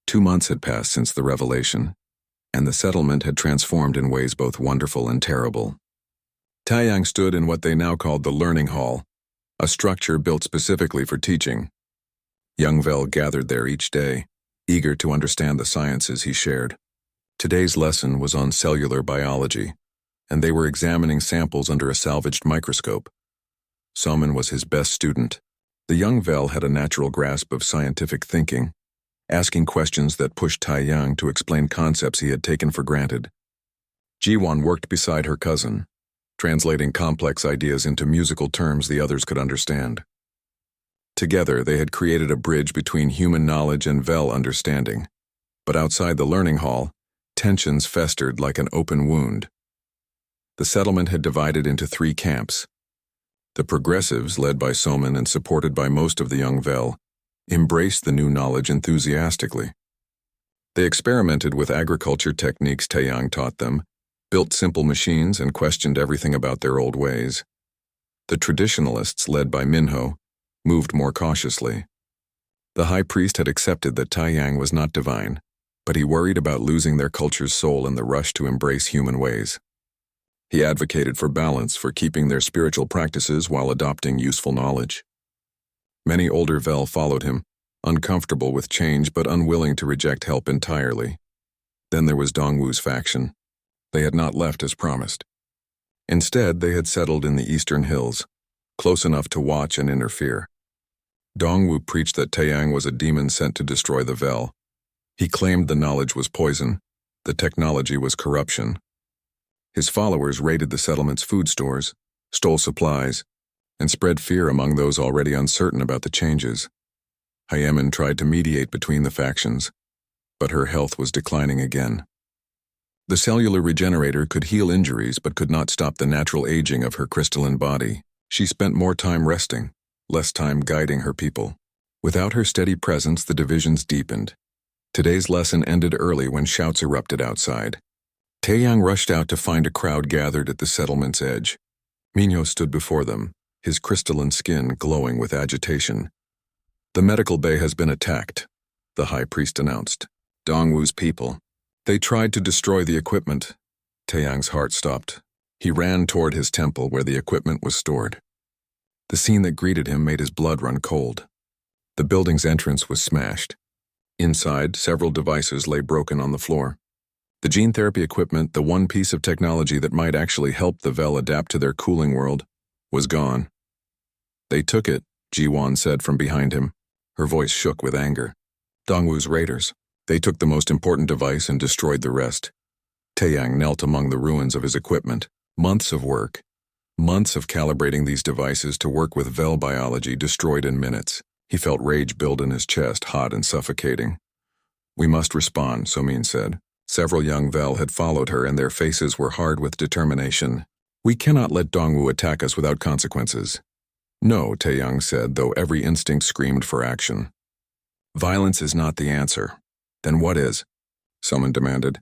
2 months had passed since the revelation, and the settlement had transformed in ways both wonderful and terrible. Taiyang stood in what they now called the Learning Hall, a structure built specifically for teaching. Young Vel gathered there each day, eager to understand the sciences he shared. Today's lesson was on cellular biology, and they were examining samples under a salvaged microscope. Somin was his best student. The young Vel had a natural grasp of scientific thinking, asking questions that pushed Taiyang to explain concepts he had taken for granted. Jiwan worked beside her cousin, translating complex ideas into musical terms the others could understand. Together, they had created a bridge between human knowledge and Vel understanding. But outside the learning hall, tensions festered like an open wound. The settlement had divided into 3 camps. The progressives, led by Somin and supported by most of the young Vel, embraced the new knowledge enthusiastically. They experimented with agriculture techniques Taiyang taught them, built simple machines, and questioned everything about their old ways. The traditionalists, led by Minho, moved more cautiously. The high priest had accepted that Taiyang was not divine, but he worried about losing their culture's soul in the rush to embrace human ways. He advocated for balance, for keeping their spiritual practices while adopting useful knowledge. Many older Vel followed him, uncomfortable with change but unwilling to reject help entirely. Then there was Dongwu's faction. They had not left as promised. Instead, they had settled in the eastern hills, close enough to watch and interfere. Dongwu preached that Taiyang was a demon sent to destroy the Vel. He claimed the knowledge was poison, the technology was corruption. His followers raided the settlement's food stores, stole supplies, and spread fear among those already uncertain about the changes. Hyemin tried to mediate between the factions, but her health was declining again. The cellular regenerator could heal injuries but could not stop the natural aging of her crystalline body. She spent more time resting, less time guiding her people. Without her steady presence, the divisions deepened. Today's lesson ended early when shouts erupted outside. Taiyang rushed out to find a crowd gathered at the settlement's edge. Minho stood before them, his crystalline skin glowing with agitation. "The medical bay has been attacked," the high priest announced. "Dongwu's people. They tried to destroy the equipment." Taiyang's heart stopped. He ran toward his temple where the equipment was stored. The scene that greeted him made his blood run cold. The building's entrance was smashed. Inside, several devices lay broken on the floor. The gene therapy equipment, the one piece of technology that might actually help the Vel adapt to their cooling world, was gone. "They took it," Jiwan said from behind him. Her voice shook with anger. "Dongwu's raiders. They took the most important device and destroyed the rest." Taiyang knelt among the ruins of his equipment. Months of work, months of calibrating these devices to work with Vel biology destroyed in minutes. He felt rage build in his chest, hot and suffocating. "We must respond," Somin said. Several young Vel had followed her and their faces were hard with determination. "We cannot let Dongwu attack us without consequences." "No," Taiyang said, though every instinct screamed for action. "Violence is not the answer." "Then what is?" Somin demanded,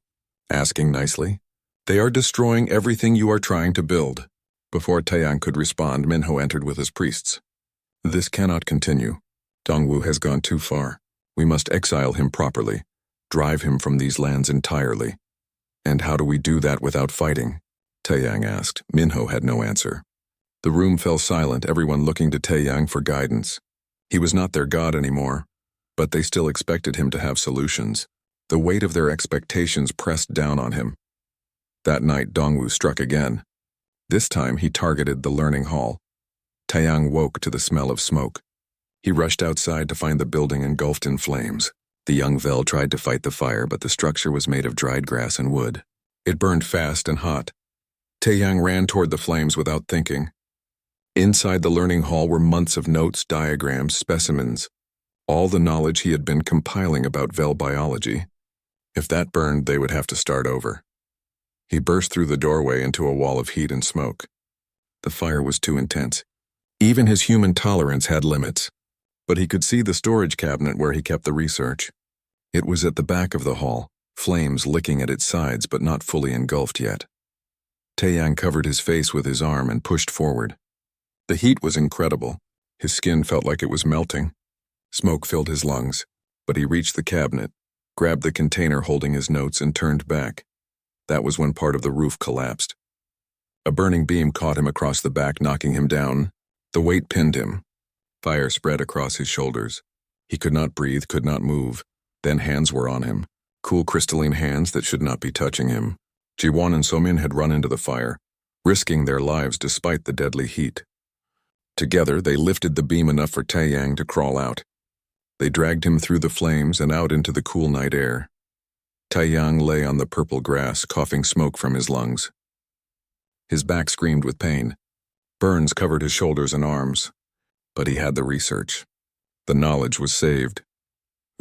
asking nicely. "They are destroying everything you are trying to build." Before Taiyang could respond, Minho entered with his priests. "This cannot continue. Dongwu has gone too far. We must exile him properly, drive him from these lands entirely." "And how do we do that without fighting?" Taiyang asked. Minho had no answer. The room fell silent, everyone looking to Taiyang for guidance. He was not their god anymore, but they still expected him to have solutions. The weight of their expectations pressed down on him. That night, Dongwu struck again. This time, he targeted the learning hall. Taiyang woke to the smell of smoke. He rushed outside to find the building engulfed in flames. The young Vel tried to fight the fire, but the structure was made of dried grass and wood. It burned fast and hot. Taiyang ran toward the flames without thinking. Inside the learning hall were months of notes, diagrams, specimens, all the knowledge he had been compiling about Vel biology. If that burned, they would have to start over. He burst through the doorway into a wall of heat and smoke. The fire was too intense. Even his human tolerance had limits. But he could see the storage cabinet where he kept the research. It was at the back of the hall, flames licking at its sides but not fully engulfed yet. Taiyang covered his face with his arm and pushed forward. The heat was incredible. His skin felt like it was melting. Smoke filled his lungs, but he reached the cabinet. grabbed the container holding his notes and turned back. That was when part of the roof collapsed. A burning beam caught him across the back, knocking him down. The weight pinned him. Fire spread across his shoulders. He could not breathe, could not move. Then hands were on him. Cool crystalline hands that should not be touching him. Jiwon and Somin had run into the fire, risking their lives despite the deadly heat. Together, they lifted the beam enough for Taeyang to crawl out. They dragged him through the flames and out into the cool night air. Taeyang lay on the purple grass, coughing smoke from his lungs. His back screamed with pain. Burns covered his shoulders and arms. But he had the research. The knowledge was saved.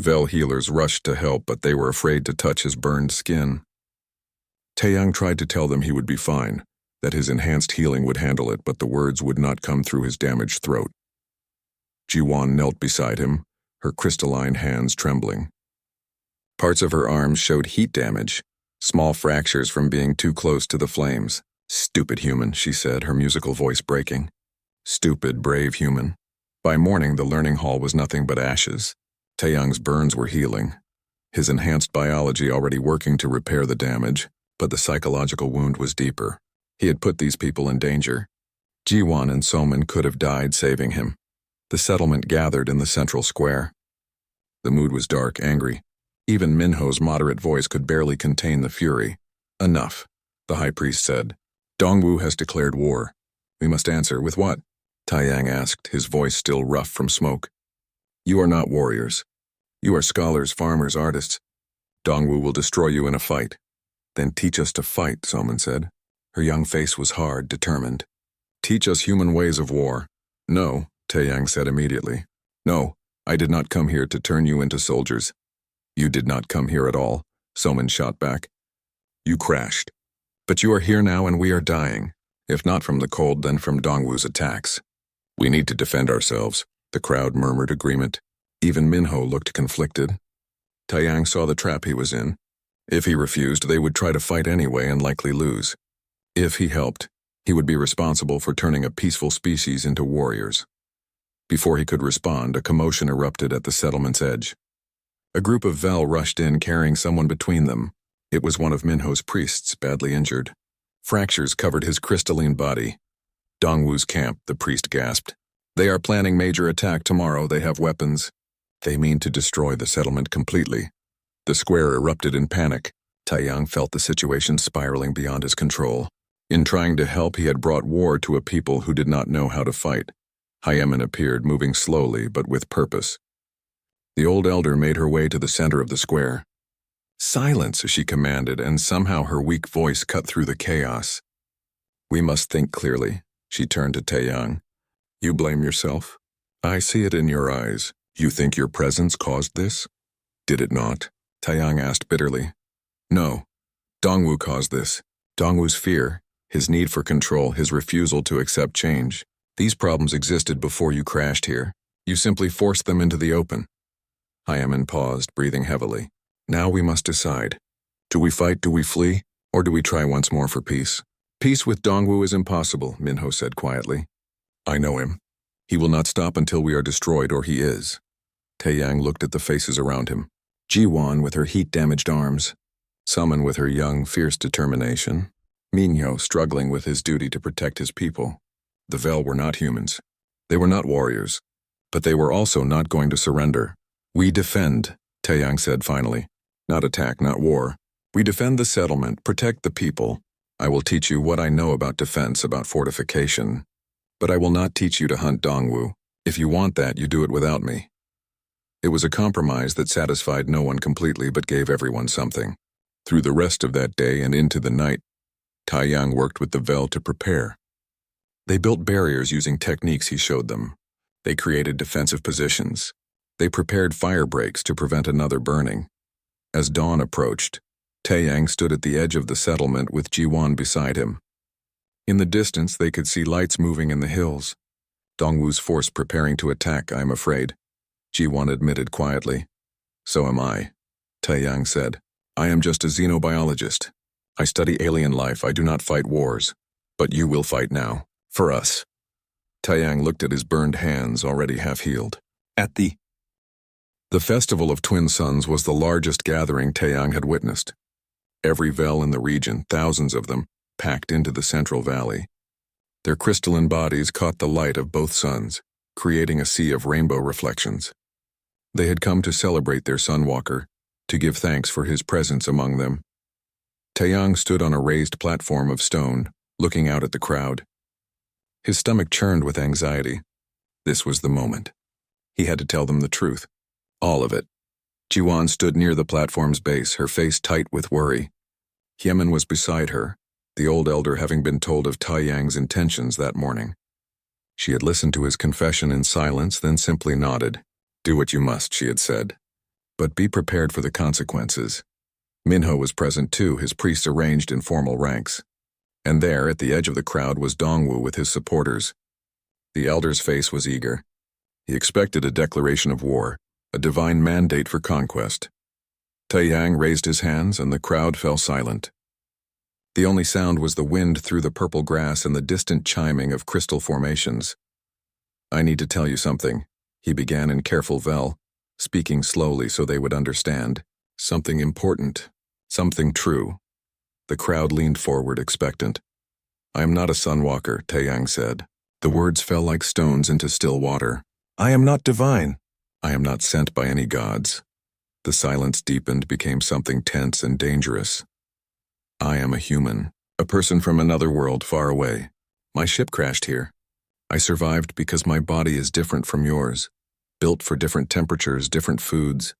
Vel healers rushed to help, but they were afraid to touch his burned skin. Taeyang tried to tell them he would be fine, that his enhanced healing would handle it, but the words would not come through his damaged throat. Jiwon knelt beside him, her crystalline hands trembling. Parts of her arms showed heat damage, small fractures from being too close to the flames. "Stupid human," she said, her musical voice breaking. Stupid, brave human. By morning, the learning hall was nothing but ashes. Taeyang's burns were healing, his enhanced biology already working to repair the damage, but the psychological wound was deeper. He had put these people in danger. Jiwon and Somin could have died saving him. The settlement gathered in the central square. The mood was dark, angry. Even Minho's moderate voice could barely contain the fury. "Enough," the high priest said. "Dongwu has declared war. We must answer. With what?" Taeyang asked, his voice still rough from smoke. "You are not warriors. You are scholars, farmers, artists. Dongwu will destroy you in a fight." "Then teach us to fight," Somin said. Her young face was hard, determined. "Teach us human ways of war." "No," Taeyang said immediately. "No, I did not come here to turn you into soldiers." "You did not come here at all," Somin shot back. "You crashed. But you are here now and we are dying. If not from the cold, then from Dongwu's attacks. We need to defend ourselves." The crowd murmured agreement. Even Minho looked conflicted. Taeyang saw the trap he was in. If he refused, they would try to fight anyway and likely lose. If he helped, he would be responsible for turning a peaceful species into warriors. Before he could respond, a commotion erupted at the settlement's edge. A group of Vel rushed in carrying someone between them. It was one of Minho's priests, badly injured. Fractures covered his crystalline body. "Dongwu's camp," the priest gasped. "They are planning major attack tomorrow. They have weapons. They mean to destroy the settlement completely." The square erupted in panic. Taeyang felt the situation spiraling beyond his control. In trying to help, he had brought war to a people who did not know how to fight. Hyemin appeared, moving slowly but with purpose. The old elder made her way to the center of the square. "Silence," she commanded, and somehow her weak voice cut through the chaos. "We must think clearly." She turned to Taeyang. "You blame yourself? I see it in your eyes. You think your presence caused this? Did it not?" Taeyang asked bitterly. "No. Dongwu caused this. Dongwu's fear, his need for control, his refusal to accept change. These problems existed before you crashed here. You simply forced them into the open." Hyemin paused, breathing heavily. "Now we must decide. Do we fight, do we flee, or do we try once more for peace?" "Peace with Dongwu is impossible," Minho said quietly. "I know him. He will not stop until we are destroyed, or he is." Taeyang looked at the faces around him. Jiwon with her heat-damaged arms, Somin with her young, fierce determination, Minho struggling with his duty to protect his people. The Vel were not humans. They were not warriors. But they were also not going to surrender. "We defend," Taeyang said finally. "Not attack, not war. We defend the settlement, protect the people. I will teach you what I know about defense, about fortification. But I will not teach you to hunt Dongwu. If you want that, you do it without me." It was a compromise that satisfied no one completely but gave everyone something. Through the rest of that day and into the night, Taeyang worked with the Vel to prepare. They built barriers using techniques he showed them. They created defensive positions. They prepared fire breaks to prevent another burning. As dawn approached, Taeyang stood at the edge of the settlement with Jiwon beside him. In the distance, they could see lights moving in the hills. "Dongwu's force preparing to attack, I'm afraid," Jiwon admitted quietly. "So am I," Taeyang said. "I am just a xenobiologist. I study alien life. I do not fight wars. But you will fight now. For us." Taeyang looked at his burned hands, already half-healed. The Festival of Twin Suns was the largest gathering Taeyang had witnessed. Every Vel in the region, thousands of them, packed into the central valley. Their crystalline bodies caught the light of both suns, creating a sea of rainbow reflections. They had come to celebrate their Sunwalker, to give thanks for his presence among them. Taeyang stood on a raised platform of stone, looking out at the crowd. His stomach churned with anxiety. This was the moment. He had to tell them the truth. All of it. Jiwan stood near the platform's base, her face tight with worry. Hyemin was beside her, the old elder having been told of Taeyang's intentions that morning. She had listened to his confession in silence, then simply nodded. "Do what you must," she had said. "But be prepared for the consequences." Minho was present too, his priests arranged in formal ranks. And there, at the edge of the crowd, was Dongwu with his supporters. The elder's face was eager. He expected a declaration of war, a divine mandate for conquest. Taeyang raised his hands and the crowd fell silent. The only sound was the wind through the purple grass and the distant chiming of crystal formations. "I need to tell you something," he began in careful Vel, speaking slowly so they would understand. "Something important, something true." The crowd leaned forward, expectant. "I am not a Sunwalker," Taeyang said. The words fell like stones into still water. "I am not divine. I am not sent by any gods." The silence deepened, became something tense and dangerous. "I am a human, a person from another world far away. My ship crashed here. I survived because my body is different from yours, built for different temperatures, different foods.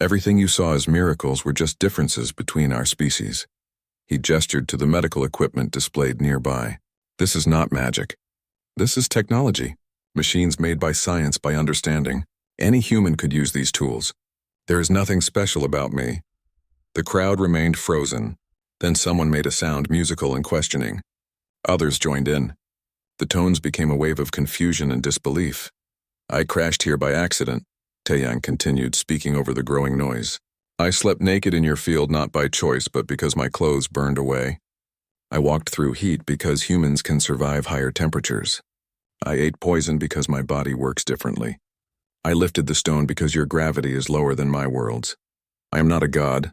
Everything you saw as miracles were just differences between our species." He gestured to the medical equipment displayed nearby. "This is not magic. This is technology. Machines made by science, by understanding. Any human could use these tools. There is nothing special about me." The crowd remained frozen. Then someone made a sound, musical and questioning. Others joined in. The tones became a wave of confusion and disbelief. "I crashed here by accident," Taeyang continued, speaking over the growing noise. "I slept naked in your field not by choice, but because my clothes burned away. I walked through heat because humans can survive higher temperatures. I ate poison because my body works differently. I lifted the stone because your gravity is lower than my world's. I am not a god.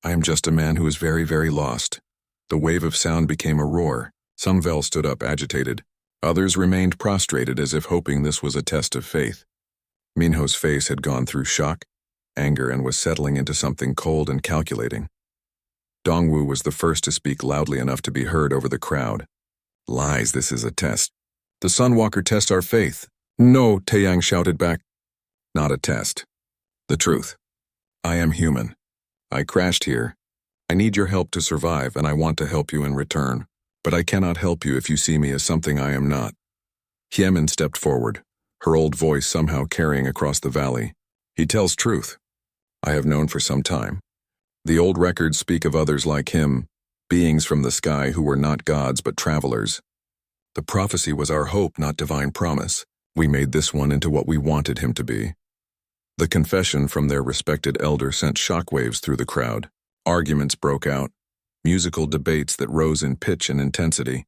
I am just a man who is very, very lost." The wave of sound became a roar. Some Vel stood up, agitated. Others remained prostrated as if hoping this was a test of faith. Minho's face had gone through shock, anger, and was settling into something cold and calculating. Dongwu was the first to speak loudly enough to be heard over the crowd. "Lies, this is a test. The Sunwalker test our faith." "No," Taeyang shouted back. "Not a test. The truth. I am human. I crashed here. I need your help to survive, and I want to help you in return. But I cannot help you if you see me as something I am not." Hyemin stepped forward, her old voice somehow carrying across the valley. "He tells truth. I have known for some time. The old records speak of others like him, beings from the sky who were not gods but travelers. The prophecy was our hope, not divine promise. We made this one into what we wanted him to be." The confession from their respected elder sent shockwaves through the crowd. Arguments broke out, musical debates that rose in pitch and intensity.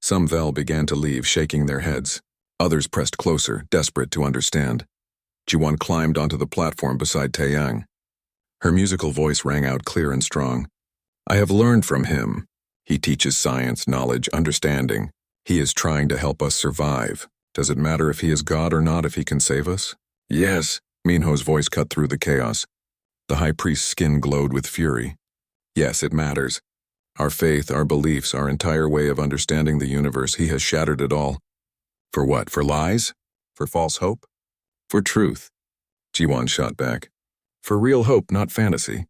Some Vel began to leave, shaking their heads. Others pressed closer, desperate to understand. Jiwan climbed onto the platform beside Taeyang. Her musical voice rang out clear and strong. "I have learned from him. He teaches science, knowledge, understanding. He is trying to help us survive. Does it matter if he is God or not, if he can save us?" "Yes," Minho's voice cut through the chaos. The high priest's skin glowed with fury. "Yes, it matters. Our faith, our beliefs, our entire way of understanding the universe, he has shattered it all. For what? For lies? For false hope? For truth?" Jiwan shot back. "For real hope, not fantasy."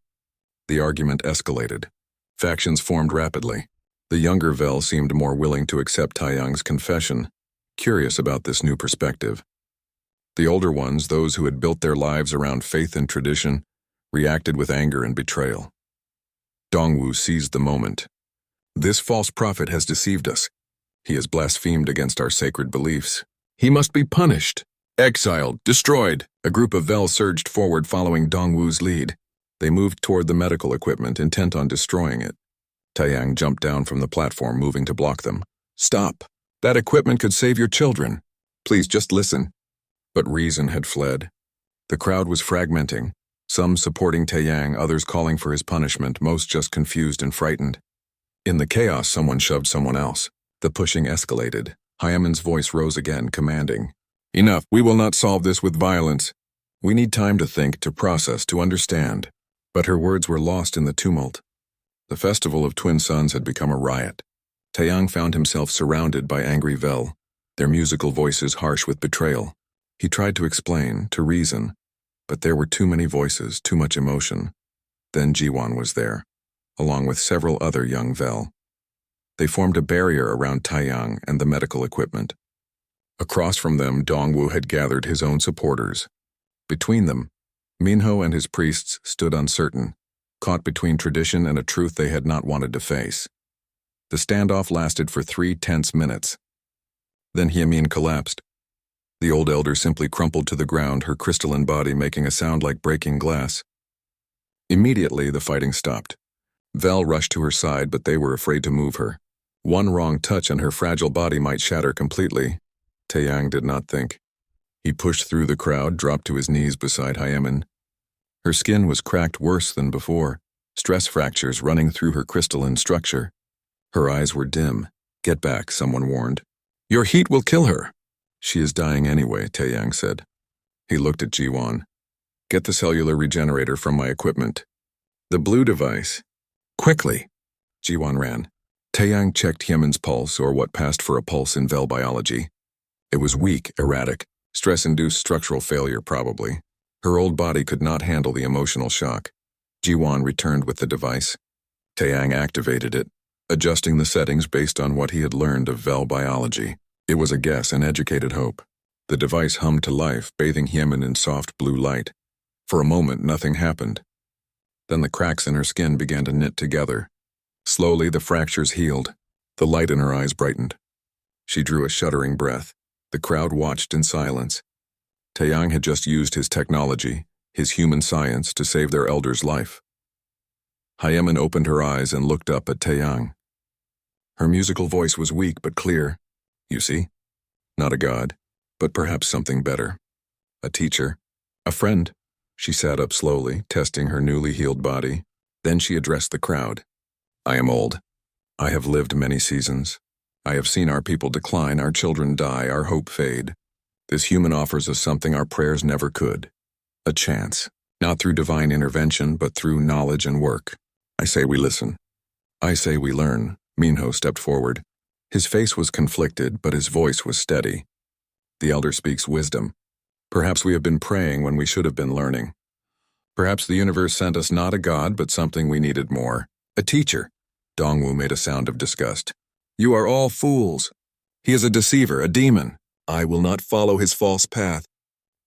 The argument escalated. Factions formed rapidly. The younger Vel seemed more willing to accept Taeyang's confession, curious about this new perspective. The older ones, those who had built their lives around faith and tradition, reacted with anger and betrayal. Dongwu seized the moment. "This false prophet has deceived us. He has blasphemed against our sacred beliefs. He must be punished, exiled, destroyed." A group of Vel surged forward following Dongwu's lead. They moved toward the medical equipment, intent on destroying it. Taeyang jumped down from the platform, moving to block them. "Stop. That equipment could save your children. Please just listen." But reason had fled. The crowd was fragmenting, some supporting Taeyang, others calling for his punishment, most just confused and frightened. In the chaos, someone shoved someone else. The pushing escalated. Hyemin's voice rose again, commanding, "Enough, we will not solve this with violence. We need time to think, to process, to understand." But her words were lost in the tumult. The festival of twin suns had become a riot. Taeyang found himself surrounded by angry Vel, their musical voices harsh with betrayal. He tried to explain, to reason, but there were too many voices, too much emotion. Then Jiwon was there, along with several other young Vel. They formed a barrier around Taeyang and the medical equipment. Across from them, Dongwu had gathered his own supporters. Between them, Minho and his priests stood uncertain, caught between tradition and a truth they had not wanted to face. The standoff lasted for 3 tense minutes. Then Hyemin collapsed. The old elder simply crumpled to the ground, her crystalline body making a sound like breaking glass. Immediately, the fighting stopped. Vel rushed to her side, but they were afraid to move her. One wrong touch and her fragile body might shatter completely. Taeyang did not think. He pushed through the crowd, dropped to his knees beside Hyemin. Her skin was cracked worse than before, stress fractures running through her crystalline structure. Her eyes were dim. "Get back," someone warned. "Your heat will kill her." "She is dying anyway," Taeyang said. He looked at Jiwon. "Get the cellular regenerator from my equipment." "The blue device." "Quickly." Jiwon ran. Taeyang checked Hyemin's pulse, or what passed for a pulse in Vel biology. It was weak, erratic, stress-induced structural failure probably. Her old body could not handle the emotional shock. Jiwon returned with the device. Taeyang activated it, adjusting the settings based on what he had learned of Vel biology. It was a guess, an educated hope. The device hummed to life, bathing Hyemin in soft blue light. For a moment, nothing happened. Then the cracks in her skin began to knit together. Slowly, the fractures healed. The light in her eyes brightened. She drew a shuddering breath. The crowd watched in silence. Taeyang had just used his technology, his human science, to save their elder's life. Hyemin opened her eyes and looked up at Taeyang. Her musical voice was weak but clear. "You see? Not a god, but perhaps something better. A teacher. A friend." She sat up slowly, testing her newly healed body. Then she addressed the crowd. "I am old. I have lived many seasons. I have seen our people decline, our children die, our hope fade. This human offers us something our prayers never could. A chance. Not through divine intervention, but through knowledge and work. I say we listen. I say we learn." Minho stepped forward. His face was conflicted, but his voice was steady. "The elder speaks wisdom. Perhaps we have been praying when we should have been learning. Perhaps the universe sent us not a god, but something we needed more. A teacher." Dongwu made a sound of disgust. "You are all fools. He is a deceiver, a demon. I will not follow his false path."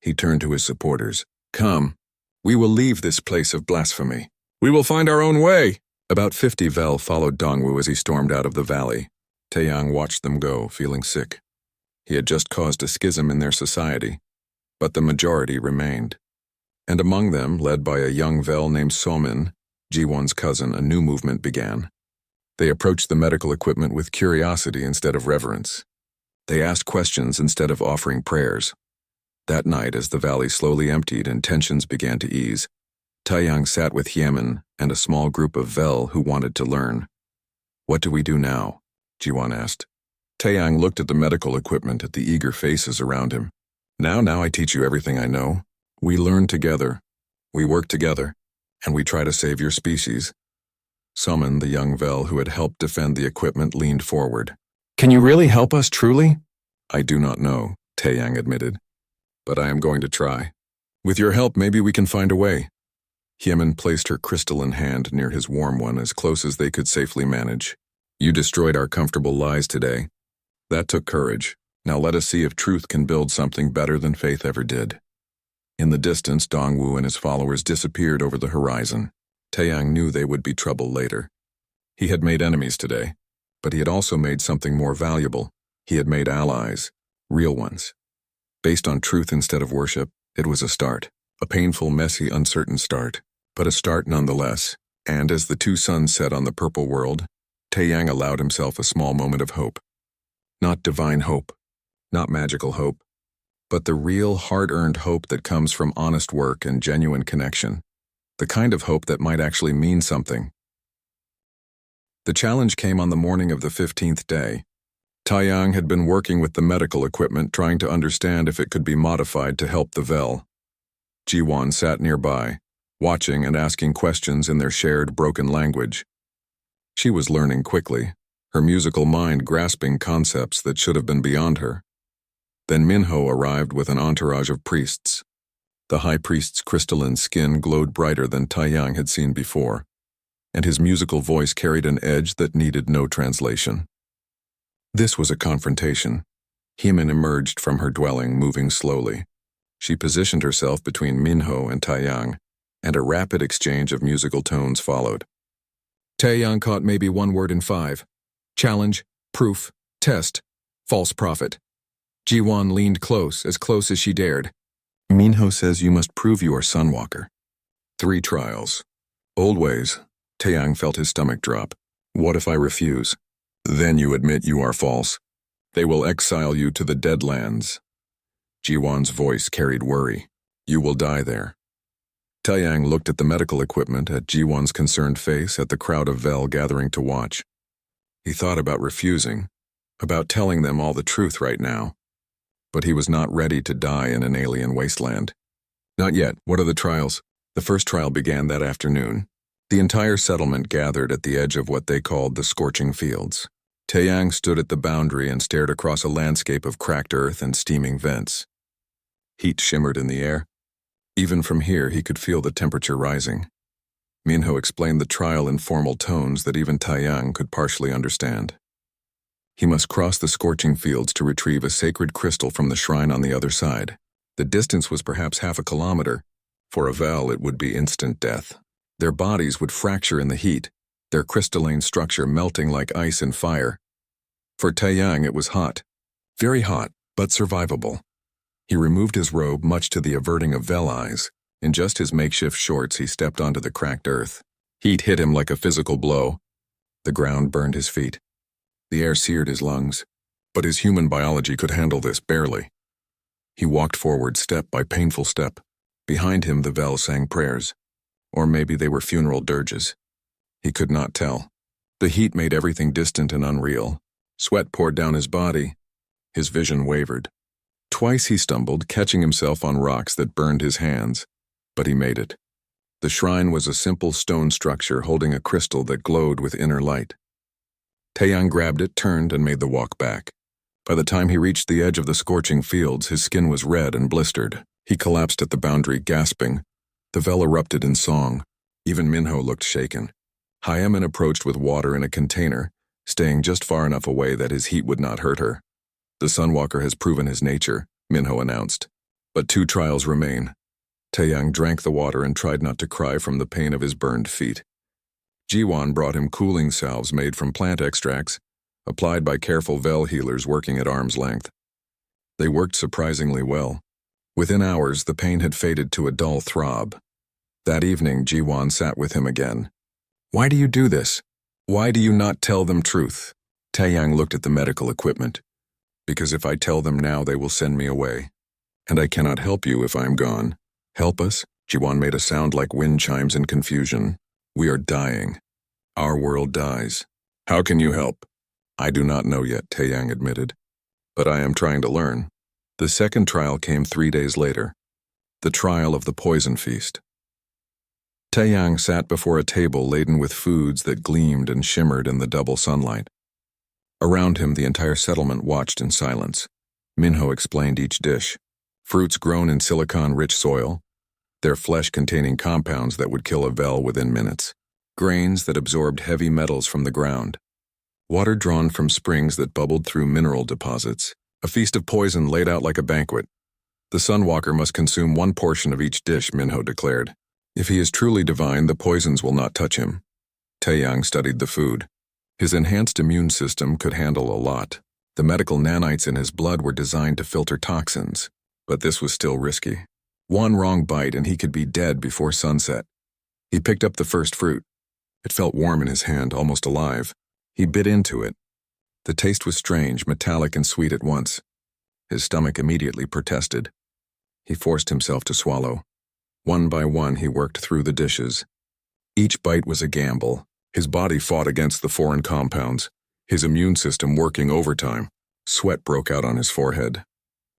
He turned to his supporters. "Come. We will leave this place of blasphemy. We will find our own way." About 50 Vel followed Dongwu as he stormed out of the valley. Taeyang watched them go, feeling sick. He had just caused a schism in their society, but the majority remained. And among them, led by a young Vel named Somin, Jiwon's cousin, a new movement began. They approached the medical equipment with curiosity instead of reverence. They asked questions instead of offering prayers. That night, as the valley slowly emptied and tensions began to ease, Taeyang sat with Hyemin and a small group of Vel who wanted to learn. "What do we do now?" Jiwon asked. Taeyang looked at the medical equipment, at the eager faces around him. Now I teach you everything I know. We learn together, we work together, and we try to save your species." Summon, the young Vel who had helped defend the equipment, leaned forward. "Can you really help us, truly?" "I do not know," Taeyang admitted, "but I am going to try. With your help, maybe we can find a way." Hyemin placed her crystalline hand near his warm one, as close as they could safely manage. "You destroyed our comfortable lies today. That took courage. Now let us see if truth can build something better than faith ever did." In the distance, Dongwu and his followers disappeared over the horizon. Taeyang knew they would be trouble later. He had made enemies today, but he had also made something more valuable. He had made allies, real ones. Based on truth instead of worship, it was a start. A painful, messy, uncertain start, but a start nonetheless. And as the two suns set on the purple world, Taeyang allowed himself a small moment of hope. Not divine hope, not magical hope, but the real, hard-earned hope that comes from honest work and genuine connection. The kind of hope that might actually mean something. The challenge came on the morning of the 15th day. Taeyang had been working with the medical equipment, trying to understand if it could be modified to help the Vel. Jiwon sat nearby, watching and asking questions in their shared broken language. She was learning quickly, her musical mind grasping concepts that should have been beyond her. Then Minho arrived with an entourage of priests. The high priest's crystalline skin glowed brighter than Taeyang had seen before, and his musical voice carried an edge that needed no translation. This was a confrontation. Hemin emerged from her dwelling, moving slowly. She positioned herself between Minho and Taeyang, and a rapid exchange of musical tones followed. Taeyang caught maybe one word in 5. Challenge, proof, test, false prophet. Jiwon leaned close as she dared. Minho says you must prove you are Sunwalker. 3 trials. Old ways. Taeyang felt his stomach drop. What if I refuse? Then you admit you are false. They will exile you to the Deadlands. Jiwon's voice carried worry. You will die there. Taeyang looked at the medical equipment, at Jiwon's concerned face, at the crowd of Vel gathering to watch. He thought about refusing, about telling them all the truth right now. But he was not ready to die in an alien wasteland. Not yet. What are the trials? The first trial began that afternoon. The entire settlement gathered at the edge of what they called the scorching fields. Taeyang stood at the boundary and stared across a landscape of cracked earth and steaming vents. Heat shimmered in the air. Even from here, he could feel the temperature rising. Minho explained the trial in formal tones that even Taeyang could partially understand. He must cross the scorching fields to retrieve a sacred crystal from the shrine on the other side. The distance was perhaps half a kilometer. For a Vel, it would be instant death. Their bodies would fracture in the heat, their crystalline structure melting like ice and fire. For Taeyang, it was hot. Very hot, but survivable. He removed his robe, much to the averting of Vel eyes. In just his makeshift shorts, he stepped onto the cracked earth. Heat hit him like a physical blow. The ground burned his feet. The air seared his lungs. But his human biology could handle this, barely. He walked forward step by painful step. Behind him, the Vel sang prayers. Or maybe they were funeral dirges. He could not tell. The heat made everything distant and unreal. Sweat poured down his body. His vision wavered. Twice he stumbled, catching himself on rocks that burned his hands. But he made it. The shrine was a simple stone structure holding a crystal that glowed with inner light. Taeyang grabbed it, turned, and made the walk back. By the time he reached the edge of the scorching fields, his skin was red and blistered. He collapsed at the boundary, gasping. The Vel erupted in song. Even Minho looked shaken. Hyemin approached with water in a container, staying just far enough away that his heat would not hurt her. The Sunwalker has proven his nature, Minho announced. But 2 trials remain. Taeyang drank the water and tried not to cry from the pain of his burned feet. Jiwon brought him cooling salves made from plant extracts, applied by careful Vel healers working at arm's length. They worked surprisingly well. Within hours, the pain had faded to a dull throb. That evening, Jiwon sat with him again. Why do you do this? Why do you not tell them truth? Taeyang looked at the medical equipment. Because if I tell them now, they will send me away. And I cannot help you if I am gone. Help us? Jiwon made a sound like wind chimes in confusion. We are dying. Our world dies. How can you help? I do not know yet, Taeyang admitted. But I am trying to learn. The second trial came 3 days later. The trial of the poison feast. Taeyang sat before a table laden with foods that gleamed and shimmered in the double sunlight. Around him, the entire settlement watched in silence. Minho explained each dish. Fruits grown in silicon-rich soil, their flesh containing compounds that would kill a Vel within minutes. Grains that absorbed heavy metals from the ground. Water drawn from springs that bubbled through mineral deposits. A feast of poison laid out like a banquet. The Sunwalker must consume 1 portion of each dish, Minho declared. If he is truly divine, the poisons will not touch him. Taeyang studied the food. His enhanced immune system could handle a lot. The medical nanites in his blood were designed to filter toxins. But this was still risky. 1 wrong bite and he could be dead before sunset. He picked up the first fruit. It felt warm in his hand, almost alive. He bit into it. The taste was strange, metallic and sweet at once. His stomach immediately protested. He forced himself to swallow. One by one, he worked through the dishes. Each bite was a gamble. His body fought against the foreign compounds, his immune system working overtime. Sweat broke out on his forehead.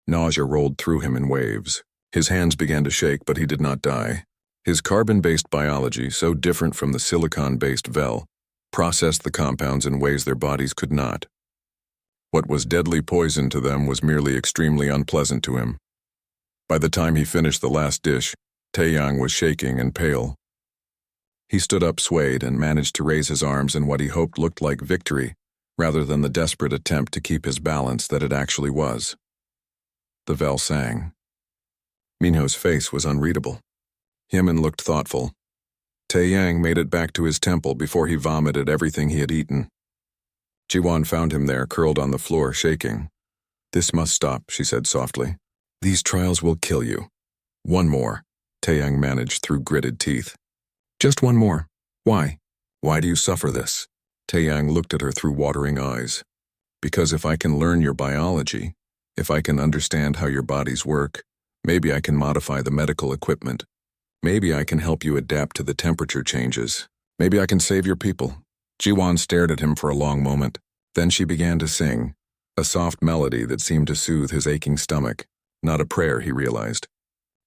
Nausea rolled through him in waves. His hands began to shake, but he did not die. His carbon-based biology, so different from the silicon-based Vel, processed the compounds in ways their bodies could not. What was deadly poison to them was merely extremely unpleasant to him. By the time he finished the last dish, Taeyang was shaking and pale. He stood up swayed and managed to raise his arms in what he hoped looked like victory, rather than the desperate attempt to keep his balance that it actually was. The Vel sang. Minho's face was unreadable. Hyemin looked thoughtful. Taeyang made it back to his temple before he vomited everything he had eaten. Jiwon found him there, curled on the floor, shaking. "This must stop," she said softly. "These trials will kill you." "One more," Taeyang managed through gritted teeth. "Just one more. Why? Why do you suffer this?" Taeyang looked at her through watering eyes. "Because if I can learn your biology, if I can understand how your bodies work, maybe I can modify the medical equipment. Maybe I can help you adapt to the temperature changes. Maybe I can save your people." Jiwon stared at him for a long moment. Then she began to sing, a soft melody that seemed to soothe his aching stomach. Not a prayer, he realized.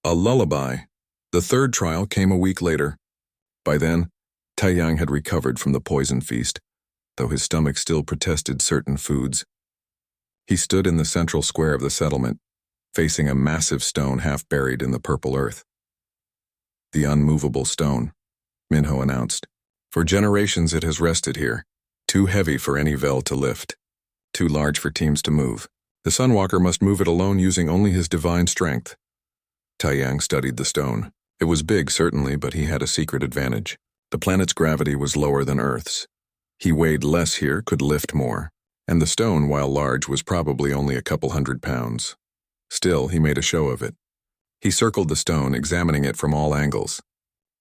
A lullaby. The third trial came a week later. By then, Taeyang had recovered from the poison feast, though his stomach still protested certain foods. He stood in the central square of the settlement, facing a massive stone half buried in the purple earth. "The unmovable stone," Minho announced. "For generations it has rested here, too heavy for any Vel to lift, too large for teams to move. The Sunwalker must move it alone using only his divine strength." Taeyang studied the stone. It was big, certainly, but he had a secret advantage. The planet's gravity was lower than Earth's. He weighed less here, could lift more, and the stone, while large, was probably only a couple 100 pounds. Still, he made a show of it. He circled the stone, examining it from all angles.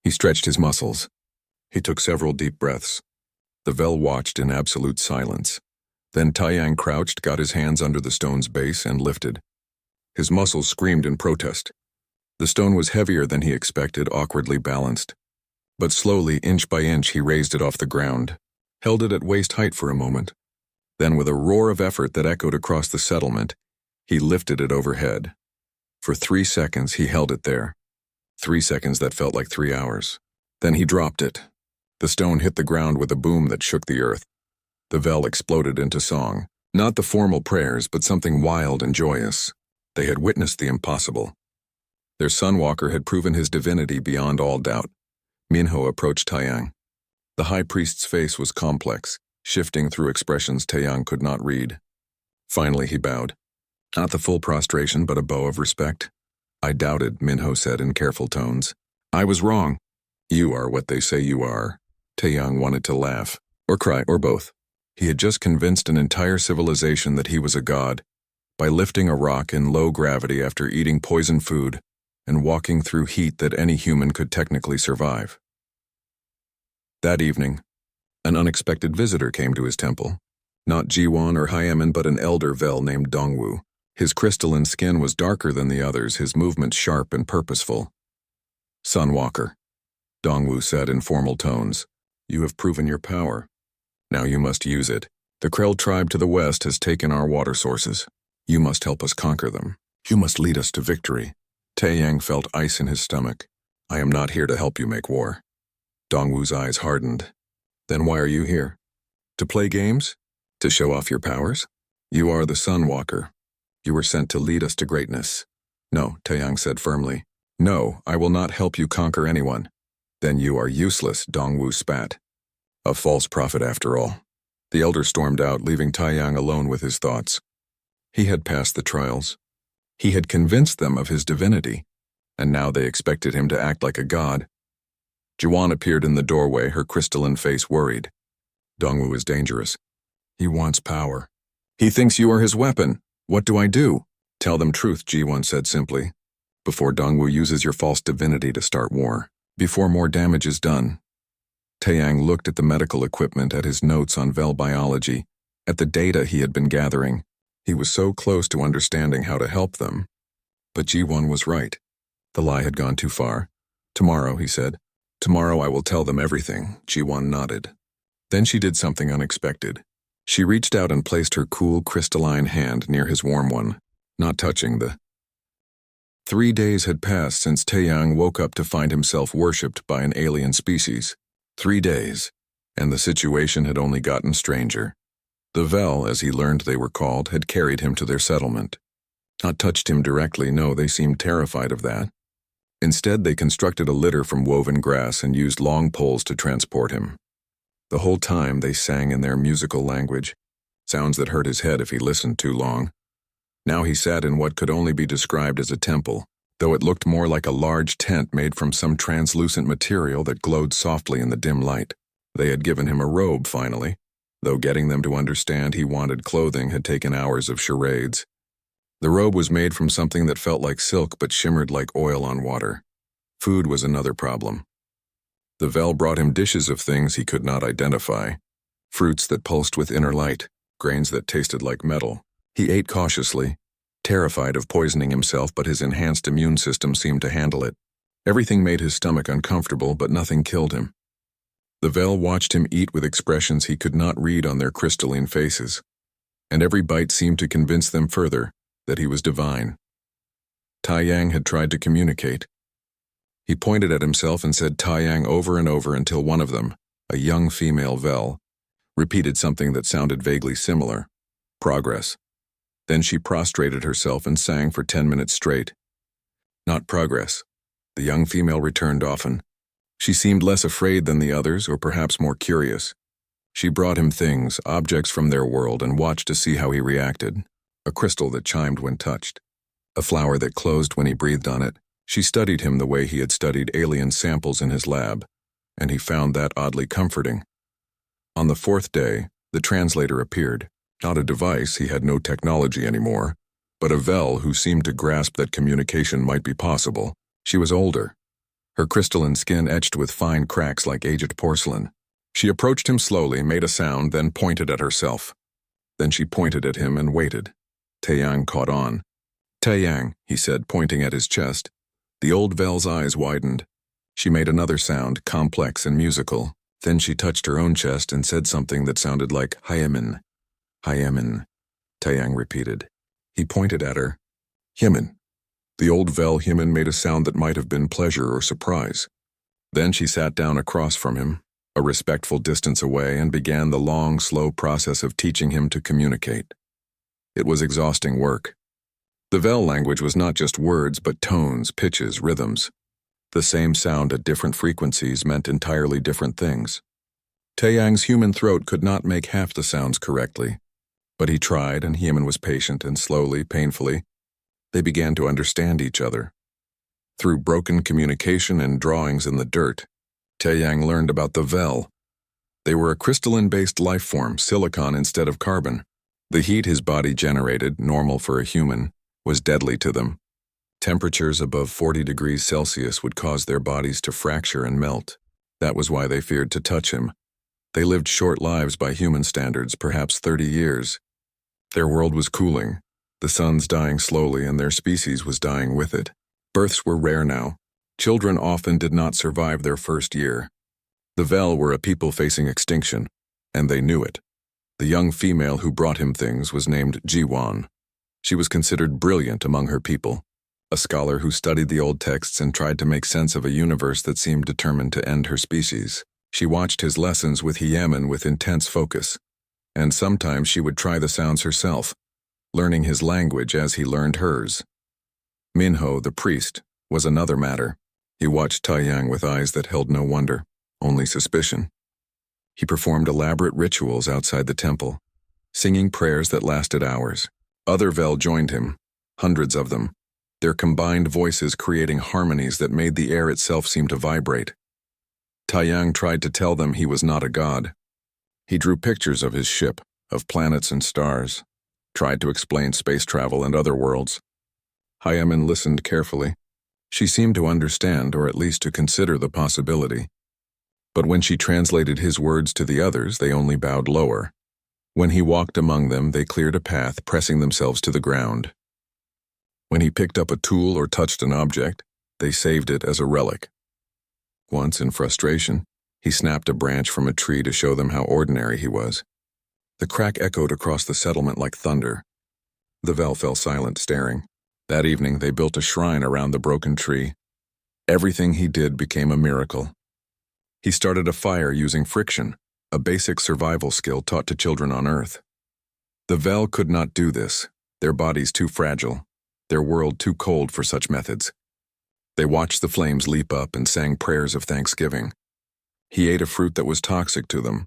He stretched his muscles. He took several deep breaths. The Vel watched in absolute silence. Then Taeyang crouched, got his hands under the stone's base, and lifted. His muscles screamed in protest. The stone was heavier than he expected, awkwardly balanced. But slowly, inch by inch, he raised it off the ground, held it at waist height for a moment. Then, with a roar of effort that echoed across the settlement, he lifted it overhead. For 3 seconds, he held it there. 3 seconds that felt like 3 hours. Then he dropped it. The stone hit the ground with a boom that shook the earth. The Vel exploded into song. Not the formal prayers, but something wild and joyous. They had witnessed the impossible. Their Sunwalker had proven his divinity beyond all doubt. Minho approached Taeyang. The High Priest's face was complex, shifting through expressions Taeyang could not read. Finally he bowed. Not the full prostration, but a bow of respect. "I doubted," Minho said in careful tones. "I was wrong." "You are what they say you are." Taeyang wanted to laugh, or cry, or both. He had just convinced an entire civilization that he was a god, by lifting a rock in low gravity after eating poison food and walking through heat that any human could technically survive. That evening, an unexpected visitor came to his temple. Not Jiwon or Hyemin, but an elder Vel named Dongwu. His crystalline skin was darker than the others, his movements sharp and purposeful. "Sunwalker," Dongwu said in formal tones, "you have proven your power. Now you must use it. The Krell tribe to the west has taken our water sources. You must help us conquer them. You must lead us to victory." Taeyang felt ice in his stomach. "I am not here to help you make war." Dongwu's eyes hardened. "Then why are you here? To play games? To show off your powers? You are the Sunwalker. You were sent to lead us to greatness." "No," Taeyang said firmly. "No, I will not help you conquer anyone." "Then you are useless," Dongwu spat. "A false prophet after all." The elder stormed out, leaving Taeyang alone with his thoughts. He had passed the trials. He had convinced them of his divinity, and now they expected him to act like a god. Jiwon appeared in the doorway, her crystalline face worried. "Dongwu is dangerous. He wants power. He thinks you are his weapon. What do I do?" "Tell them truth," Jiwon said simply. "Before Dongwu uses your false divinity to start war. Before more damage is done." Taeyang looked at the medical equipment, at his notes on Vel biology, at the data he had been gathering. He was so close to understanding how to help them. But Ji-won was right. The lie had gone too far. "Tomorrow," he said. "Tomorrow I will tell them everything." Ji-won nodded. Then she did something unexpected. She reached out and placed her cool, crystalline hand near his warm one, not touching the... 3 days had passed since Taeyang woke up to find himself worshipped by an alien species. 3 days, and the situation had only gotten stranger. The Vel, as he learned they were called, had carried him to their settlement. Not touched him directly, no, they seemed terrified of that. Instead, they constructed a litter from woven grass and used long poles to transport him. The whole time they sang in their musical language, sounds that hurt his head if he listened too long. Now he sat in what could only be described as a temple, though it looked more like a large tent made from some translucent material that glowed softly in the dim light. They had given him a robe, finally, though getting them to understand he wanted clothing had taken hours of charades. The robe was made from something that felt like silk but shimmered like oil on water. Food was another problem. The Vel brought him dishes of things he could not identify. Fruits that pulsed with inner light, grains that tasted like metal. He ate cautiously, terrified of poisoning himself, but his enhanced immune system seemed to handle it. Everything made his stomach uncomfortable, but nothing killed him. The Vel watched him eat with expressions he could not read on their crystalline faces, and every bite seemed to convince them further that he was divine. Taeyang had tried to communicate. He pointed at himself and said Taeyang over and over until one of them, a young female Vel, repeated something that sounded vaguely similar. Progress. Then she prostrated herself and sang for 10 minutes straight. Not progress. The young female returned often. She seemed less afraid than the others, or perhaps more curious. She brought him things, objects from their world, and watched to see how he reacted. A crystal that chimed when touched. A flower that closed when he breathed on it. She studied him the way he had studied alien samples in his lab, and he found that oddly comforting. On the 4th day, the translator appeared. Not a device, he had no technology anymore, but a Vel who seemed to grasp that communication might be possible. She was older, her crystalline skin etched with fine cracks like aged porcelain. She approached him slowly, made a sound, then pointed at herself. Then she pointed at him and waited. Taeyang caught on. "Taeyang," he said, pointing at his chest. The old Vel's eyes widened. She made another sound, complex and musical. Then she touched her own chest and said something that sounded like Hyemin. Hyemin, Taeyang repeated. He pointed at her. Hyemin. The old Vel Hyemin made a sound that might have been pleasure or surprise. Then she sat down across from him, a respectful distance away, and began the long, slow process of teaching him to communicate. It was exhausting work. The Vel language was not just words, but tones, pitches, rhythms. The same sound at different frequencies meant entirely different things. Taeyang's human throat could not make half the sounds correctly. But he tried, and Hyemin was patient, and slowly, painfully, they began to understand each other. Through broken communication and drawings in the dirt, Taeyang learned about the Vel. They were a crystalline-based life form, silicon instead of carbon. The heat his body generated, normal for a human, was deadly to them. Temperatures above 40 degrees Celsius would cause their bodies to fracture and melt. That was why they feared to touch him. They lived short lives by human standards, perhaps 30 years. Their world was cooling, the sun's dying slowly, and their species was dying with it. Births were rare now. Children often did not survive their first year. The Vel were a people facing extinction, and they knew it. The young female who brought him things was named Ji-won. She was considered brilliant among her people, a scholar who studied the old texts and tried to make sense of a universe that seemed determined to end her species. She watched his lessons with Hyemin with intense focus, and sometimes she would try the sounds herself, learning his language as he learned hers. Minho, the priest, was another matter. He watched Taeyang with eyes that held no wonder, only suspicion. He performed elaborate rituals outside the temple, singing prayers that lasted hours. Other Vel joined him, hundreds of them, their combined voices creating harmonies that made the air itself seem to vibrate. Taeyang tried to tell them he was not a god. He drew pictures of his ship, of planets and stars, tried to explain space travel and other worlds. Hyemin listened carefully. She seemed to understand, or at least to consider the possibility. But when she translated his words to the others, they only bowed lower. When he walked among them, they cleared a path, pressing themselves to the ground. When he picked up a tool or touched an object, they saved it as a relic. Once, in frustration, he snapped a branch from a tree to show them how ordinary he was. The crack echoed across the settlement like thunder. The Vel fell silent, staring. That evening, they built a shrine around the broken tree. Everything he did became a miracle. He started a fire using friction, a basic survival skill taught to children on Earth. The Vel could not do this, their bodies too fragile, their world too cold for such methods. They watched the flames leap up and sang prayers of thanksgiving. He ate a fruit that was toxic to them,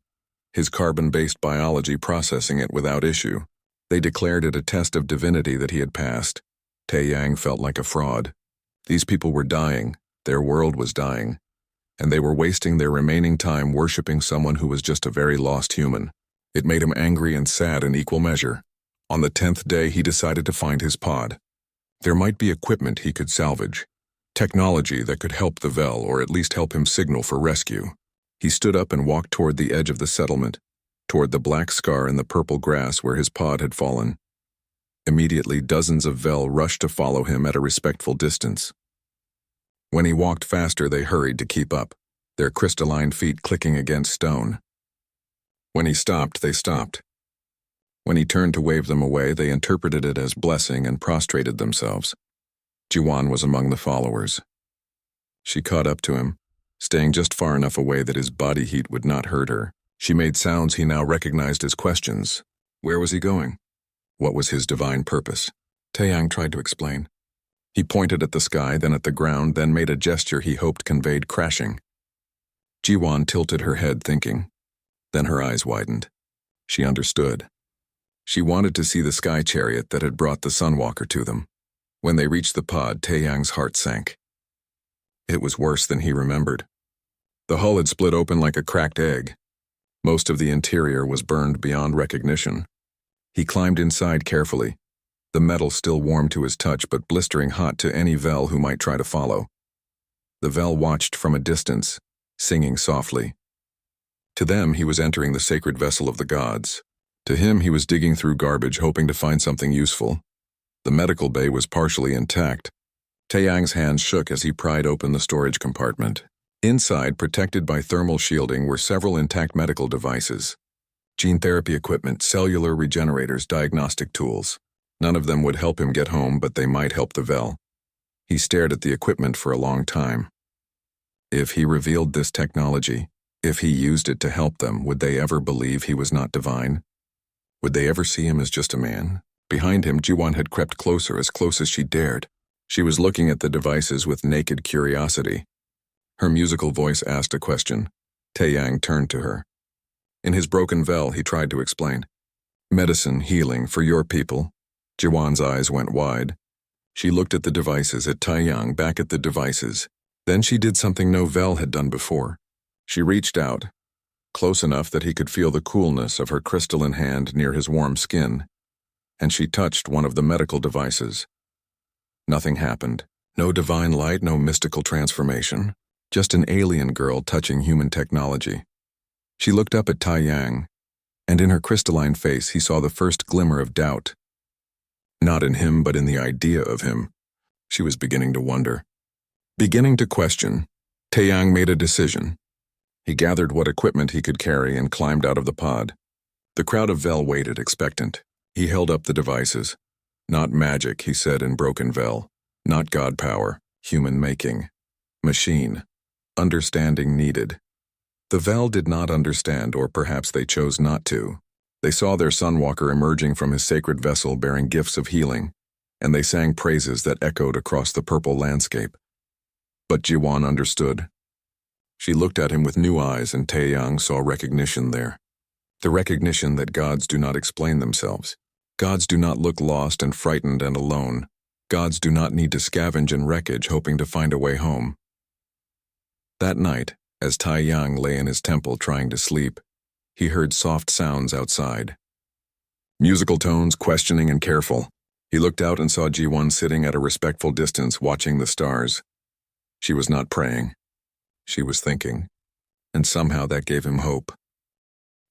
his carbon-based biology processing it without issue. They declared it a test of divinity that he had passed. Taeyang felt like a fraud. These people were dying, their world was dying, and they were wasting their remaining time worshipping someone who was just a very lost human. It made him angry and sad in equal measure. On the 10th day, he decided to find his pod. There might be equipment he could salvage, technology that could help the Vel or at least help him signal for rescue. He stood up and walked toward the edge of the settlement, toward the black scar in the purple grass where his pod had fallen. Immediately, dozens of Vel rushed to follow him at a respectful distance. When he walked faster, they hurried to keep up, their crystalline feet clicking against stone. When he stopped, they stopped. When he turned to wave them away, they interpreted it as blessing and prostrated themselves. Jiwan was among the followers. She caught up to him, staying just far enough away that his body heat would not hurt her. She made sounds he now recognized as questions. Where was he going? What was his divine purpose? Taeyang tried to explain. He pointed at the sky, then at the ground, then made a gesture he hoped conveyed crashing. Jiwan tilted her head, thinking. Then her eyes widened. She understood. She wanted to see the sky chariot that had brought the Sunwalker to them. When they reached the pod, Taeyang's heart sank. It was worse than he remembered. The hull had split open like a cracked egg. Most of the interior was burned beyond recognition. He climbed inside carefully, the metal still warm to his touch but blistering hot to any Vel who might try to follow. The Vel watched from a distance, singing softly. To them, he was entering the sacred vessel of the gods. To him, he was digging through garbage, hoping to find something useful. The medical bay was partially intact. Taeyang's hands shook as he pried open the storage compartment. Inside, protected by thermal shielding, were several intact medical devices. Gene therapy equipment, cellular regenerators, diagnostic tools. None of them would help him get home, but they might help the Vel. He stared at the equipment for a long time. If he revealed this technology, if he used it to help them, would they ever believe he was not divine? Would they ever see him as just a man? Behind him, Jiwan had crept closer, as close as she dared. She was looking at the devices with naked curiosity. Her musical voice asked a question. Taeyang turned to her. In his broken Vel, he tried to explain. Medicine, healing, for your people. Jiwan's eyes went wide. She looked at the devices, at Taeyang, back at the devices. Then she did something no Vel had done before. She reached out, close enough that he could feel the coolness of her crystalline hand near his warm skin, and she touched one of the medical devices. Nothing happened. No divine light, no mystical transformation. Just an alien girl touching human technology. She looked up at Taeyang, and in her crystalline face he saw the first glimmer of doubt. Not in him, but in the idea of him. She was beginning to wonder. Beginning to question, Taeyang made a decision. He gathered what equipment he could carry and climbed out of the pod. The crowd of Vel waited, expectant. He held up the devices. Not magic, he said in broken Vel. Not god power, human making. Machine. Understanding needed. The Vel did not understand, or perhaps they chose not to. They saw their Sunwalker emerging from his sacred vessel bearing gifts of healing, and they sang praises that echoed across the purple landscape. But Jiwan understood. She looked at him with new eyes, and Taeyang saw recognition there. The recognition that gods do not explain themselves. Gods do not look lost and frightened and alone. Gods do not need to scavenge in wreckage hoping to find a way home. That night, as Taeyang lay in his temple trying to sleep, he heard soft sounds outside. Musical tones, questioning and careful. He looked out and saw Jiwan sitting at a respectful distance watching the stars. She was not praying. She was thinking, and somehow that gave him hope.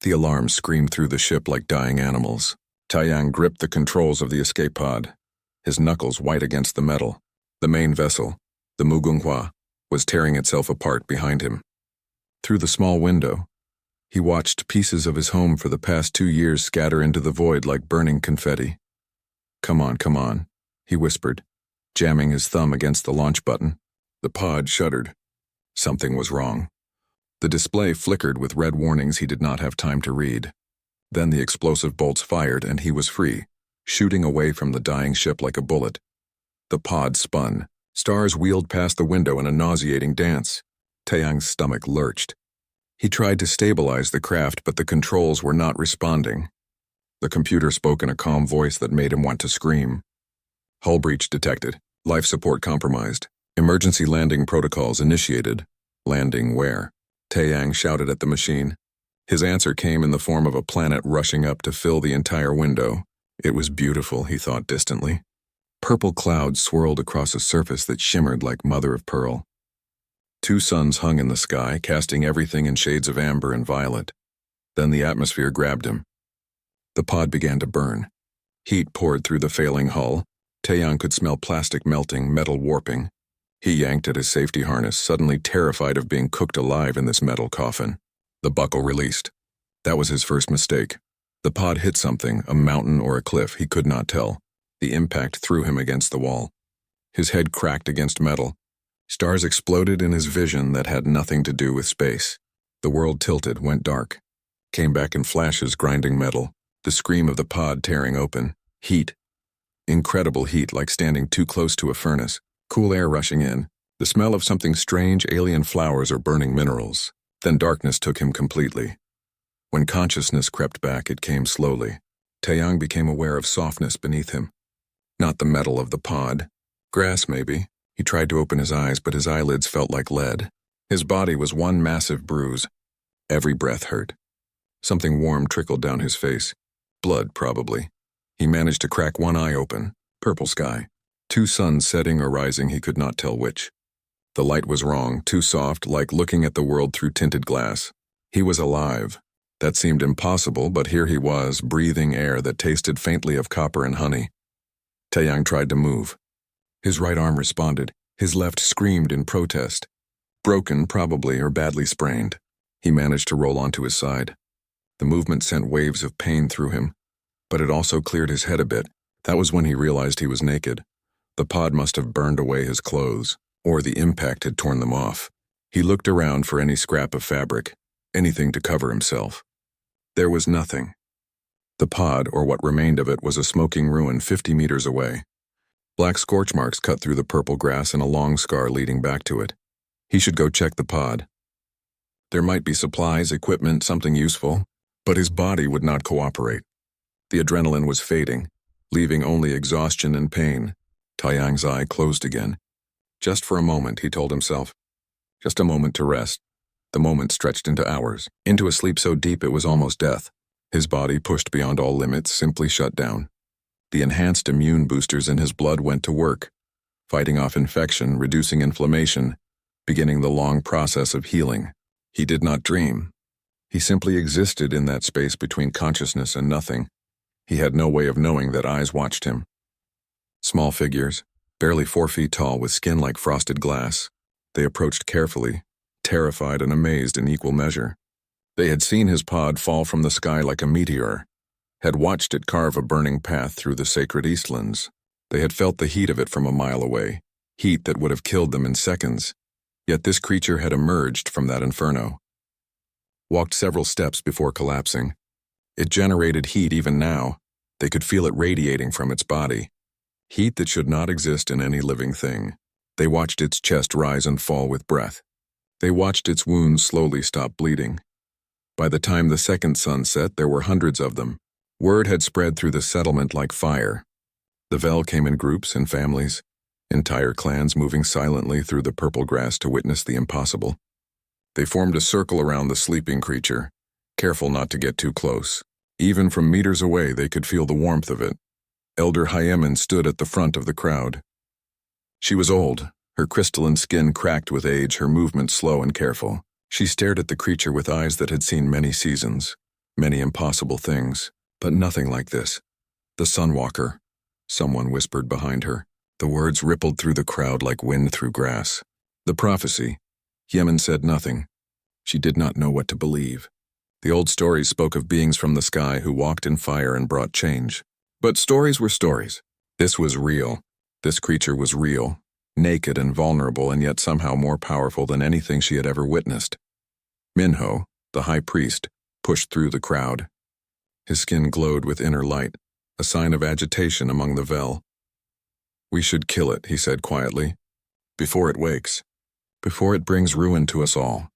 The alarms screamed through the ship like dying animals. Taiyang gripped the controls of the escape pod, his knuckles white against the metal. The main vessel, the Mugunghua, was tearing itself apart behind him. Through the small window, he watched pieces of his home for the past 2 years scatter into the void like burning confetti. Come on, he whispered, jamming his thumb against the launch button. The pod shuddered. Something was wrong. The display flickered with red warnings he did not have time to read. Then the explosive bolts fired and he was free, shooting away from the dying ship like a bullet. The pod spun. Stars wheeled past the window in a nauseating dance. Taeyang's stomach lurched. He tried to stabilize the craft, but the controls were not responding. The computer spoke in a calm voice that made him want to scream. Hull breach detected. Life support compromised. Emergency landing protocols initiated. Landing where? Taeyang shouted at the machine. His answer came in the form of a planet rushing up to fill the entire window. It was beautiful, he thought distantly. Purple clouds swirled across a surface that shimmered like mother of pearl. 2 suns hung in the sky, casting everything in shades of amber and violet. Then the atmosphere grabbed him. The pod began to burn. Heat poured through the failing hull. Taeyang could smell plastic melting, metal warping. He yanked at his safety harness, suddenly terrified of being cooked alive in this metal coffin. The buckle released. That was his first mistake. The pod hit something, a mountain or a cliff, he could not tell. The impact threw him against the wall. His head cracked against metal. Stars exploded in his vision that had nothing to do with space. The world tilted, went dark. Came back in flashes, grinding metal. The scream of the pod tearing open. Heat. Incredible heat, like standing too close to a furnace. Cool air rushing in. The smell of something strange, alien flowers or burning minerals. Then darkness took him completely. When consciousness crept back, it came slowly. Taeyang became aware of softness beneath him. Not the metal of the pod. Grass, maybe. He tried to open his eyes, but his eyelids felt like lead. His body was one massive bruise. Every breath hurt. Something warm trickled down his face. Blood, probably. He managed to crack one eye open. Purple sky. 2 suns setting or rising, he could not tell which. The light was wrong, too soft, like looking at the world through tinted glass. He was alive. That seemed impossible, but here he was, breathing air that tasted faintly of copper and honey. Taeyang tried to move. His right arm responded. His left screamed in protest. Broken, probably, or badly sprained. He managed to roll onto his side. The movement sent waves of pain through him, but it also cleared his head a bit. That was when he realized he was naked. The pod must have burned away his clothes, or the impact had torn them off. He looked around for any scrap of fabric, anything to cover himself. There was nothing. The pod, or what remained of it, was a smoking ruin 50 meters away. Black scorch marks cut through the purple grass and a long scar leading back to it. He should go check the pod. There might be supplies, equipment, something useful, but his body would not cooperate. The adrenaline was fading, leaving only exhaustion and pain. Taeyang's eye closed again. Just for a moment, he told himself. Just a moment to rest. The moment stretched into hours, into a sleep so deep it was almost death. His body, pushed beyond all limits, simply shut down. The enhanced immune boosters in his blood went to work, fighting off infection, reducing inflammation, beginning the long process of healing. He did not dream. He simply existed in that space between consciousness and nothing. He had no way of knowing that eyes watched him. Small figures, barely 4 feet tall with skin like frosted glass. They approached carefully, terrified and amazed in equal measure. They had seen his pod fall from the sky like a meteor, had watched it carve a burning path through the sacred Eastlands. They had felt the heat of it from a mile away, heat that would have killed them in seconds. Yet this creature had emerged from that inferno. Walked several steps before collapsing. It generated heat even now. They could feel it radiating from its body. Heat that should not exist in any living thing. They watched its chest rise and fall with breath. They watched its wounds slowly stop bleeding. By the time the second sun set, there were hundreds of them. Word had spread through the settlement like fire. The Vel came in groups and families, entire clans moving silently through the purple grass to witness the impossible. They formed a circle around the sleeping creature, careful not to get too close. Even from meters away, they could feel the warmth of it. Elder Hyemin stood at the front of the crowd. She was old, her crystalline skin cracked with age, her movements slow and careful. She stared at the creature with eyes that had seen many seasons. Many impossible things, but nothing like this. The Sunwalker, someone whispered behind her. The words rippled through the crowd like wind through grass. The prophecy. Yemen said nothing. She did not know what to believe. The old stories spoke of beings from the sky who walked in fire and brought change. But stories were stories. This was real. This creature was real, naked and vulnerable, and yet somehow more powerful than anything she had ever witnessed. Minho, the high priest, pushed through the crowd. His skin glowed with inner light, a sign of agitation among the Vel. "We should kill it," he said quietly, "before it wakes, before it brings ruin to us all."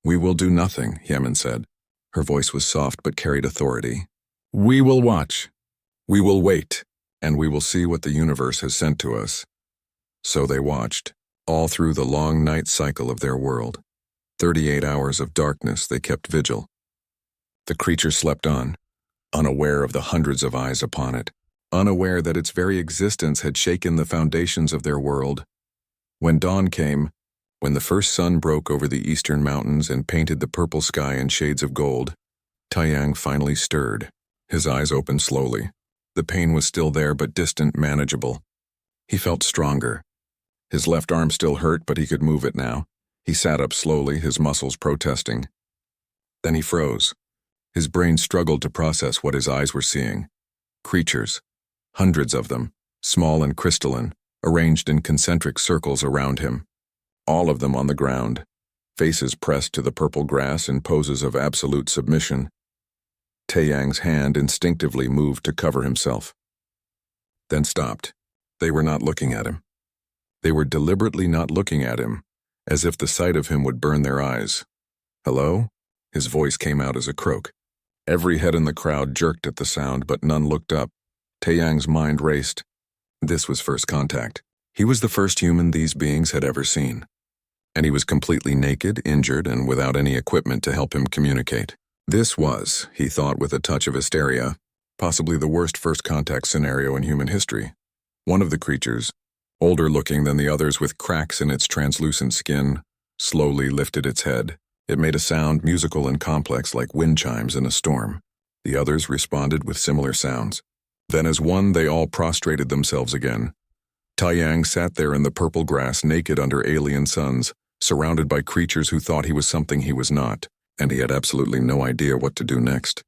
"We will do nothing," Yemen said. Her voice was soft but carried authority. "We will watch. We will wait, and we will see what the universe has sent to us." So they watched, all through the long night cycle of their world. 38 hours of darkness they kept vigil. The creature slept on, unaware of the hundreds of eyes upon it, unaware that its very existence had shaken the foundations of their world. When dawn came, when the first sun broke over the eastern mountains and painted the purple sky in shades of gold, Taiyang finally stirred. His eyes opened slowly. The pain was still there, but distant, manageable. He felt stronger. His left arm still hurt, but he could move it now. He sat up slowly, his muscles protesting. Then he froze. His brain struggled to process what his eyes were seeing. Creatures, hundreds of them, small and crystalline, arranged in concentric circles around him. All of them on the ground, faces pressed to the purple grass in poses of absolute submission. Taiyang's hand instinctively moved to cover himself, then stopped. They were not looking at him. They were deliberately not looking at him, as if the sight of him would burn their eyes. "Hello?" His voice came out as a croak. Every head in the crowd jerked at the sound, but none looked up. Taiyang's mind raced. This was first contact. He was the first human these beings had ever seen. And he was completely naked, injured, and without any equipment to help him communicate. This was, he thought with a touch of hysteria, possibly the worst first contact scenario in human history. One of the creatures, older looking than the others with cracks in its translucent skin, slowly lifted its head. It made a sound musical and complex like wind chimes in a storm. The others responded with similar sounds. Then as one, they all prostrated themselves again. Taiyang sat there in the purple grass, naked under alien suns, surrounded by creatures who thought he was something he was not, and he had absolutely no idea what to do next.